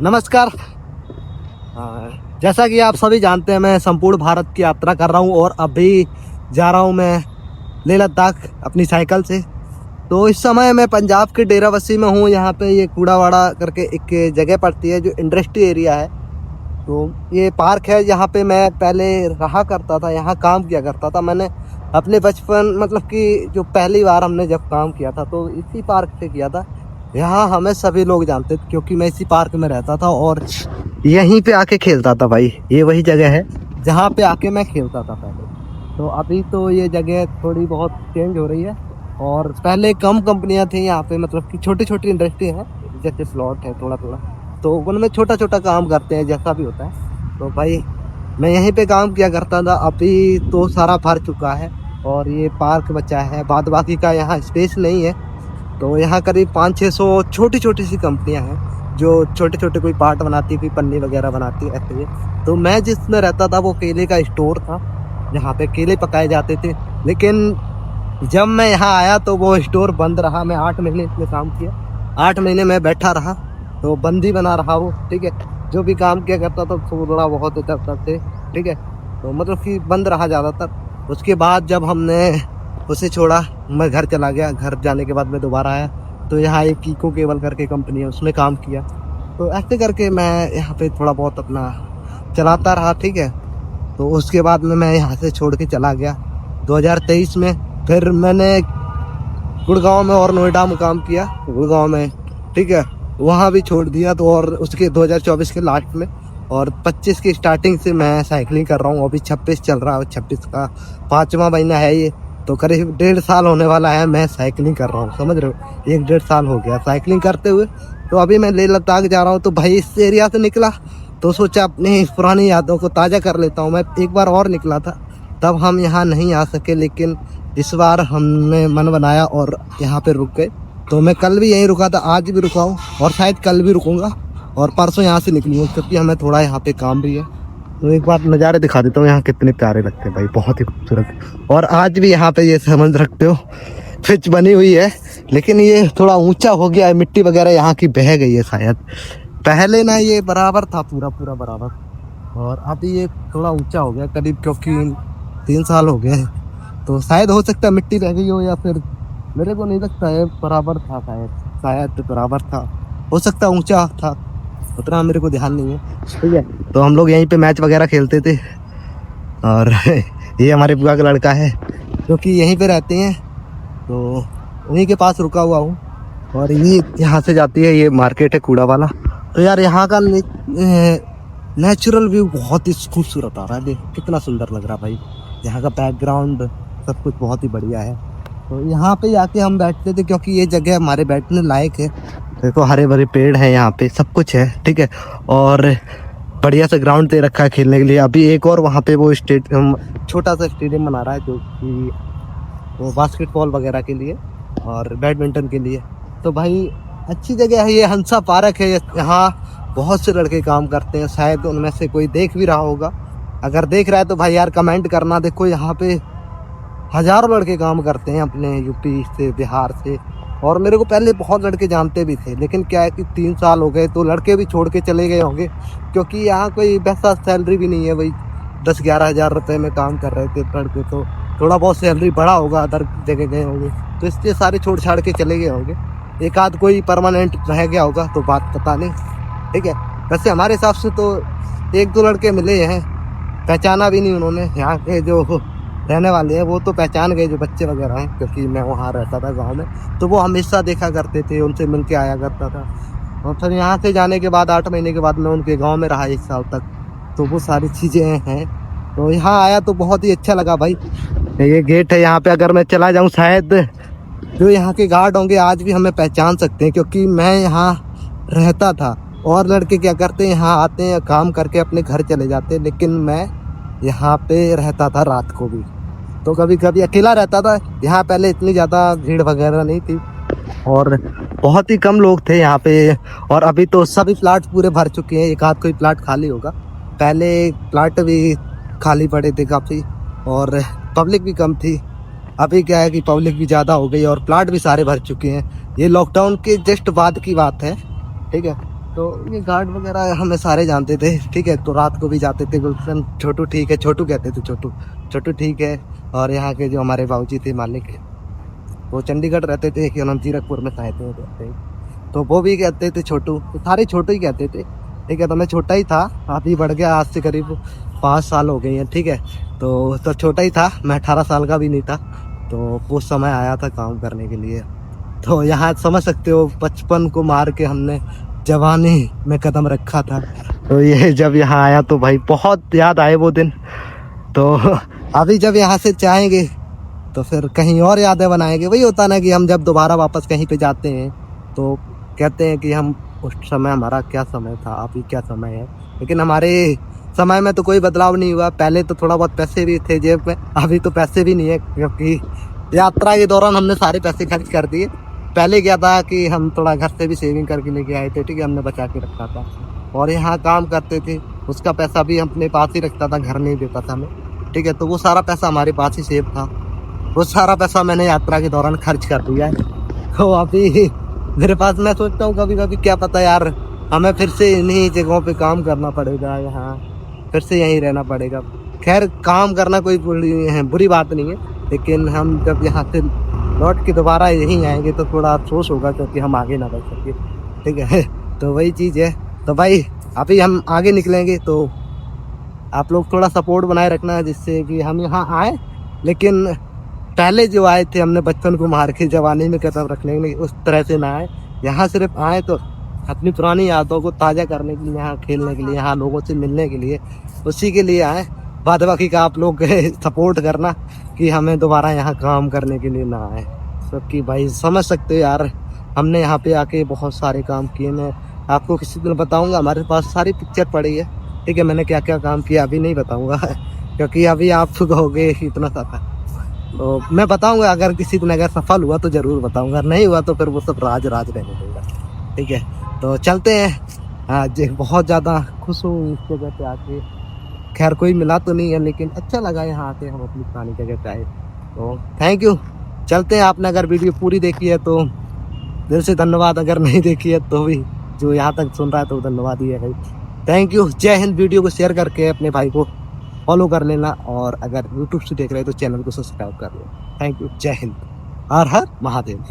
नमस्कार। जैसा कि आप सभी जानते हैं, मैं संपूर्ण भारत की यात्रा कर रहा हूं और अभी जा रहा हूं मैं लेह लद्दाख अपनी साइकिल से। तो इस समय मैं पंजाब के डेराबस्सी में हूं। यहाँ पे ये कूड़ावाड़ा करके एक जगह पड़ती है जो इंडस्ट्री एरिया है। तो ये पार्क है, यहाँ पे मैं पहले रहा करता था, यहाँ काम किया करता था। मैंने अपने बचपन मतलब कि जो पहली बार हमने जब काम किया था तो इसी पार्क से किया था। यहाँ हमें सभी लोग जानते थे क्योंकि मैं इसी पार्क में रहता था और यहीं पे आके खेलता था भाई। ये वही जगह है जहाँ पे आके मैं खेलता था पहले। तो अभी तो ये जगह थोड़ी बहुत चेंज हो रही है और पहले कम कंपनियाँ थी यहाँ पे, मतलब कि छोटी छोटी इंडस्ट्री है, जैसे प्लॉट है थोड़ा थोड़ा, तो उनमें छोटा छोटा काम करते हैं जैसा भी होता है। तो भाई मैं यहीं पे काम किया करता था। अभी तो सारा भर चुका है और ये पार्क बचा है, बाद बाकी का यहाँ स्पेस नहीं है। तो यहाँ करीब 500-600 छोटी छोटी सी कंपनियाँ हैं जो छोटे छोटे कोई पार्ट बनाती है, कोई पन्नी वगैरह बनाती है, ऐसे। तो मैं जिसमें रहता था वो केले का स्टोर था, जहाँ पे केले पकाए जाते थे। लेकिन जब मैं यहाँ आया तो वो स्टोर बंद रहा। मैं 8 महीने इसमें काम किया, 8 महीने मैं बैठा रहा, तो बंद ही बना रहा वो। ठीक है, जो भी काम किया करता था थोड़ा बहुत होता थे। ठीक है, तो मतलब कि बंद रहा ज़्यादातर। उसके बाद जब हमने उसे छोड़ा, मैं घर चला गया। घर जाने के बाद मैं दोबारा आया तो यहाँ एक कीको केबल करके कंपनी है, उसमें काम किया। तो ऐसे करके मैं यहाँ पे थोड़ा बहुत अपना चलाता रहा। ठीक है, तो उसके बाद में मैं यहाँ से छोड़ के चला गया 2023 में। फिर मैंने गुड़गांव में और नोएडा में काम किया, गुड़गांव में। ठीक है, वहाँ भी छोड़ दिया। तो और उसके 2024 के लास्ट में और 25 की स्टार्टिंग से मैं साइकिलिंग कर रहा हूँ। अभी 26 चल रहा है, 26 का 5वां महीना है ये। तो करीब 1.5 साल होने वाला है मैं साइकिलिंग कर रहा हूँ, समझ रहे हो। 1-1.5 साल हो गया साइकिलिंग करते हुए। तो अभी मैं लेह लद्दाख जा रहा हूँ। तो भाई इस एरिया से निकला तो सोचा अपनी पुरानी यादों को ताज़ा कर लेता हूँ। मैं एक बार और निकला था, तब हम यहाँ नहीं आ सके, लेकिन इस बार हमने मन बनाया और यहाँ पे रुक गए। तो मैं कल भी यहीं रुका था, आज भी रुका हूँ और शायद कल भी रुकूँगा और परसों यहाँ से निकलूँगा क्योंकि हमें थोड़ा यहाँ पे काम भी है। तो एक बार नज़ारे दिखा देता हूँ, यहाँ कितने प्यारे लगते हैं भाई, बहुत ही खूबसूरत। और आज भी यहाँ पे ये समझ रखते हो पिच बनी हुई है, लेकिन ये थोड़ा ऊंचा हो गया है, मिट्टी वगैरह यहाँ की बह गई है शायद। पहले ना ये बराबर था, पूरा पूरा बराबर, और अभी ये थोड़ा ऊंचा हो गया करीब, क्योंकि 3 साल हो गए हैं। तो शायद हो सकता है मिट्टी रह गई हो, या फिर मेरे को नहीं लगता है, बराबर था शायद बराबर था, हो सकता है ऊंचा था, उतना मेरे को ध्यान नहीं है। ठीक है, तो हम लोग यहीं पे मैच वगैरह खेलते थे। और ये हमारे बुआ का लड़का है जो कि यहीं पे रहते हैं, तो उन्हीं के पास रुका हुआ हूँ। और ये यहाँ से जाती है, ये मार्केट है कूड़ा वाला। तो यार यहाँ का नेचुरल व्यू बहुत ही खूबसूरत आ रहा है, देख कितना सुंदर लग रहा है भाई। यहाँ का बैकग्राउंड सब कुछ बहुत ही बढ़िया है। तो यहाँ पे आके हम बैठते थे क्योंकि ये जगह हमारे बैठने लायक है। देखो हरे भरे पेड़ हैं यहाँ पे, सब कुछ है। ठीक है, और बढ़िया सा ग्राउंड दे रखा है खेलने के लिए। अभी एक और वहाँ पे वो स्टेडियम, छोटा सा स्टेडियम बना रहा है जो कि वो बास्केटबॉल वगैरह के लिए और बैडमिंटन के लिए। तो भाई अच्छी जगह है ये। हंसा पार्क है, यहाँ बहुत से लड़के काम करते हैं, शायद उनमें से कोई देख भी रहा होगा। अगर देख रहा है तो भाई यार कमेंट करना। देखो यहाँ पे हज़ारों लड़के काम करते हैं अपने यूपी से, बिहार से, और मेरे को पहले बहुत लड़के जानते भी थे, लेकिन क्या है कि 3 साल हो गए तो लड़के भी छोड़ के चले गए होंगे, क्योंकि यहाँ कोई वैसा सैलरी भी नहीं है। वही 10-11 हज़ार रुपये में काम कर रहे थे लड़के, तो थोड़ा बहुत सैलरी बढ़ा होगा, अदर जगह गए होंगे, तो इसलिए सारे छोड़ छाड़ के चले गए होंगे। एक आध कोई परमानेंट रह गया होगा, तो बात पता नहीं। ठीक है, वैसे हमारे हिसाब से तो 1-2 लड़के मिले हैं, पहचाना भी नहीं उन्होंने। यहाँ के जो रहने वाले हैं वो तो पहचान गए, जो बच्चे वगैरह हैं, क्योंकि मैं वहाँ रहता था गांव में, तो वो हमेशा देखा करते थे, उनसे मिल के आया करता था। और फिर यहाँ से जाने के बाद 8 महीने के बाद मैं उनके गांव में रहा 1 साल तक, तो वो सारी चीज़ें हैं। तो यहाँ आया तो बहुत ही अच्छा लगा भाई। ये गेट है, यहाँ पे अगर मैं चला जाऊँ शायद जो यहाँ के गार्ड होंगे आज भी हमें पहचान सकते हैं, क्योंकि मैं यहाँ रहता था। और लड़के क्या करते हैं, यहाँ आते हैं, काम करके अपने घर चले जाते हैं, लेकिन मैं यहाँ पे रहता था रात को भी, तो कभी कभी अकेला रहता था। यहाँ पहले इतनी ज़्यादा भीड़ वगैरह नहीं थी और बहुत ही कम लोग थे यहाँ पे। और अभी तो सभी प्लाट पूरे भर चुके हैं, एक आध कोई प्लाट खाली होगा। पहले प्लाट भी खाली पड़े थे काफ़ी और पब्लिक भी कम थी। अभी क्या है कि पब्लिक भी ज़्यादा हो गई और प्लाट भी सारे भर चुके हैं। ये लॉकडाउन के जस्ट बाद की बात है। ठीक है, तो ये गार्ड वगैरह हमें सारे जानते थे, ठीक है। तो रात को भी जाते थे, गुलशन छोटू ठीक है, छोटू कहते थे, छोटू छोटू ठीक है। और यहाँ के जो हमारे बाबूजी थे मालिक, वो चंडीगढ़ रहते थे कि हम जीरकपुर में रहते हैं, तो वो भी कहते थे छोटू, तो सारे छोटू ही कहते थे, ठीक है। तो मैं छोटा ही था, अभी बढ़ गया, आज से करीब 5 साल हो गए हैं, ठीक है। तो छोटा ही था मैं, 18 साल का भी नहीं था। तो वो समय आया था काम करने के लिए। तो यहाँ समझ सकते हो, बचपन को मार के हमने जवानी में कदम रखा था। तो ये जब यहाँ आया तो भाई बहुत याद आए वो दिन। तो अभी जब यहाँ से जाएंगे तो फिर कहीं और यादें बनाएंगे। वही होता ना कि हम जब दोबारा वापस कहीं पे जाते हैं तो कहते हैं कि हम उस समय हमारा क्या समय था, अभी क्या समय है। लेकिन हमारे समय में तो कोई बदलाव नहीं हुआ। पहले तो थोड़ा बहुत पैसे भी थे जेब में, अभी तो पैसे भी नहीं है, क्योंकि यात्रा के दौरान हमने सारे पैसे खर्च कर दिए। पहले क्या था कि हम थोड़ा घर से भी सेविंग करके लेके आए थे, ठीक है, हमने बचा के रखा था। और यहाँ काम करते थे, उसका पैसा भी हम अपने पास ही रखता था, घर नहीं देता था हमें, ठीक है। तो वो सारा पैसा हमारे पास ही सेव था, वो सारा पैसा मैंने यात्रा के दौरान खर्च कर दिया है। तो अभी मेरे पास, मैं सोचता हूँ कभी कभी क्या पता यार, हमें फिर से इन्हीं जगहों पे काम करना पड़ेगा, यहाँ फिर से यहीं रहना पड़ेगा। खैर काम करना कोई बुरी बात नहीं है, लेकिन हम जब यहाँ से लौट के दोबारा यहीं आएंगे तो थोड़ा अफसोस होगा, क्योंकि हम आगे ना बढ़ सके, ठीक है। तो वही चीज़ है। तो भाई अभी हम आगे निकलेंगे, तो आप लोग थोड़ा सपोर्ट बनाए रखना, जिससे कि हम यहाँ आए, लेकिन पहले जो आए थे हमने बचपन को मार के जवानी में कदम रखने के लिए, उस तरह से ना आए। यहाँ सिर्फ आए तो अपनी पुरानी यादों को ताज़ा करने के लिए, यहाँ खेलने के लिए, यहाँ लोगों से मिलने के लिए, उसी के लिए आए। बाद बाकी का आप लोग सपोर्ट करना कि हमें दोबारा यहाँ काम करने के लिए ना आए। सबकी भाई समझ सकते हो यार, हमने यहाँ पे आके बहुत सारे काम किए। मैं आपको किसी दिन बताऊँगा, हमारे पास सारी पिक्चर पड़ी है, ठीक है। मैंने क्या क्या काम किया अभी नहीं बताऊँगा क्योंकि अभी आप कहोगे इतना सा था। तो मैं बताऊंगा, अगर किसी दिन अगर सफल हुआ तो ज़रूर बताऊंगा, नहीं हुआ तो फिर वो सब राज राज रहने देगा, ठीक है। तो चलते हैं। आज बहुत ज़्यादा खुश हूँ इस जगह पे आके। खैर कोई मिला तो नहीं है, लेकिन अच्छा लगा यहाँ आके हम अपनी पुरानी जगह पे आए। तो थैंक यू। चलते हैं। आपने अगर वीडियो पूरी देखी है तो दिल से धन्यवाद, अगर नहीं देखी है तो भी जो यहाँ तक सुन रहा है तो धन्यवाद ही है भाई। Thank you. जय हिंद। वीडियो को शेयर करके अपने भाई को फॉलो कर लेना, और अगर यूट्यूब से देख रहे हो तो चैनल को सब्सक्राइब कर लो। Thank you. जय हिंद। हर हर महादेव।